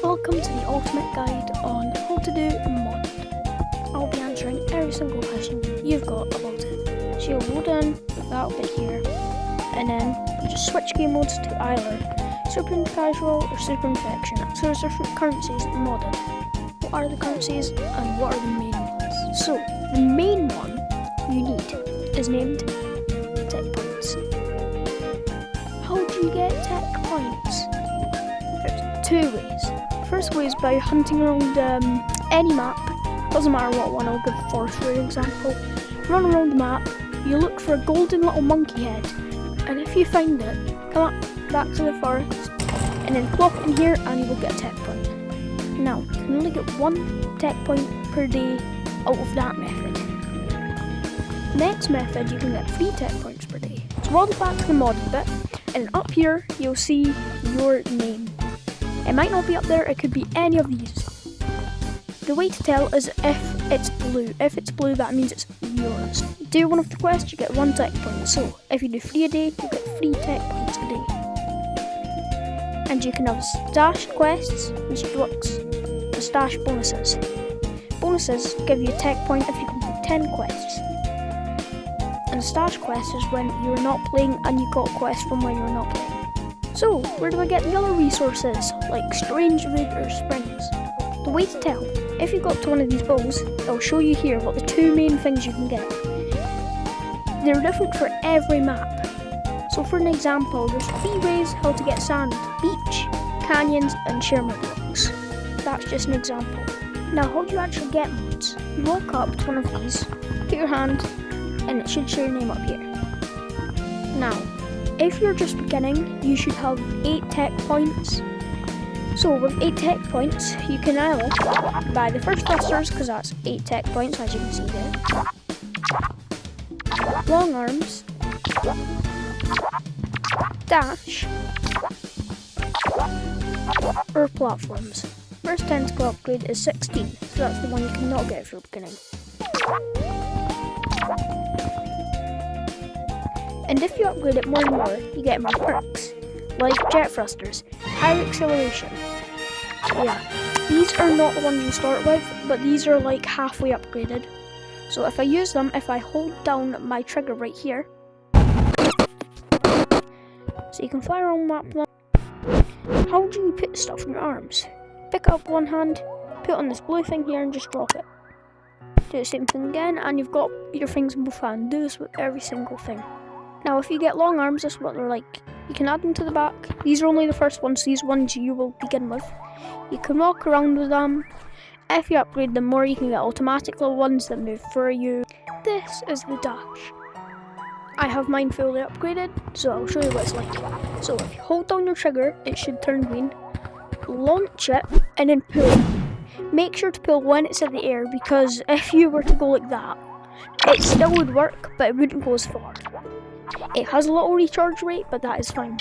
Welcome to the ultimate guide on how to do modded. I'll be answering every single question you've got about it. So you'll load in with that bit here, and then you just switch game modes to either super casual or super infection. So there's different currencies modded. What are the currencies and what are the main ones? So the main one you need is named tech points. How do you get tech points? There's two ways. First way is by hunting around any map, doesn't matter what one. I'll give Forest for example. Run around the map, you look for a golden little monkey head, and if you find it, come up back to the forest and then plop it in here and you will get a tech point. Now, you can only get one tech point per day out of that method. Next method, you can get 3 tech points per day. So roll it back to the modded bit, and up here you'll see your name. It might not be up there, it could be any of these. The way to tell is if it's blue. If it's blue, that means it's yours. Do one of the quests, you get 1 tech point. So if you do 3 a day, you get 3 tech points a day. And you can have stash quests, which works the stash bonuses. Bonuses give you a tech point if you complete 10 quests. And a stash quest is when you're not playing and you got quests from when you're not playing. So, where do I get the other resources, like Strange Wood or Springs? The way to tell, if you go up to one of these bowls, it'll show you here what the 2 main things you can get. They're different for every map. So for an example, there's 3 ways how to get sand: beach, canyons and Sherman blocks. That's just an example. Now how do you actually get mods? You walk up to one of these, put your hand, and it should show your name up here. Now, if you're just beginning, you should have 8 tech points. So with 8 tech points, you can either buy the first thrusters, because that's 8 tech points as you can see there, long arms, dash, or platforms. First tentacle upgrade is 16, so that's the one you cannot get if you're beginning. And if you upgrade it more and more, you get more perks, like jet thrusters, higher acceleration. Yeah, these are not the ones you start with, but these are like halfway upgraded. So if I use them, if I hold down my trigger right here, so you can fly around the map. How do you put stuff in your arms? Pick up one hand, put on this blue thing here and just drop it. Do the same thing again and you've got your things in both hands. Do this with every single thing. Now if you get long arms, that's what they're like. You can add them to the back. These are only the first ones, these ones you will begin with. You can walk around with them. If you upgrade them more, you can get automatic little ones that move for you. This is the dash. I have mine fully upgraded, so I'll show you what it's like. So if you hold down your trigger, it should turn green. Launch it, and then pull. Make sure to pull when it's in the air, because if you were to go like that, it still would work, but it wouldn't go as far. It has a little recharge rate, but that is fine.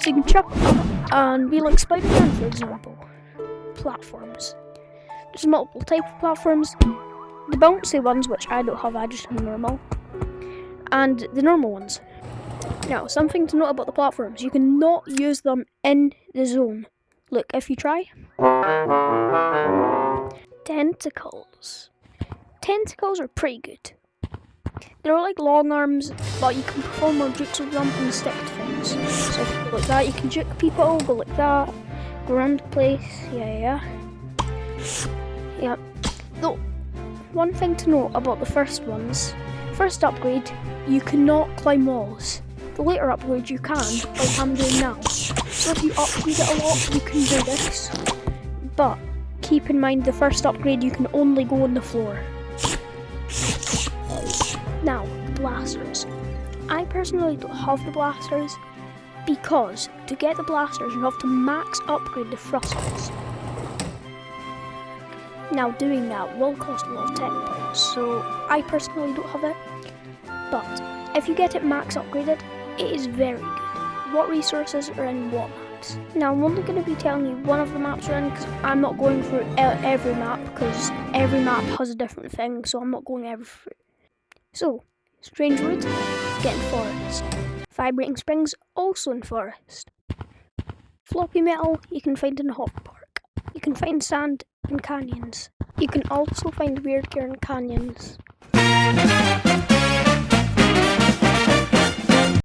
So you can chuck up and be like Spider-Man, for example. Platforms. There's multiple types of platforms. The bouncy ones, which I don't have, I just have normal. And the normal ones. Now, something to note about the platforms. You cannot use them in the zone. Look, if you try. Tentacles. Tentacles are pretty good. They're like long arms, but you can perform more jukes with them and stick to things. So if you go like that, you can juke people, go like that, go around the place, yeah. Though, one thing to note about the first ones, first upgrade, you cannot climb walls. The later upgrade you can, like I'm doing now. So if you upgrade it a lot, you can do this. But keep in mind the first upgrade you can only go on the floor. Now, the blasters. I personally don't have the blasters because to get the blasters you have to max upgrade the thrusters. Now doing that will cost a lot of tech points, so I personally don't have it. But if you get it max upgraded, it is very good. What resources are in what maps? Now I'm only going to be telling you one of the maps are in because I'm not going through every map because every map has a different thing, so I'm not going every through. So, Strange Wood, get in forest. Vibrating Springs, also in forest. Floppy Metal, you can find in the Hop Park. You can find sand in canyons. You can also find weird gear in canyons.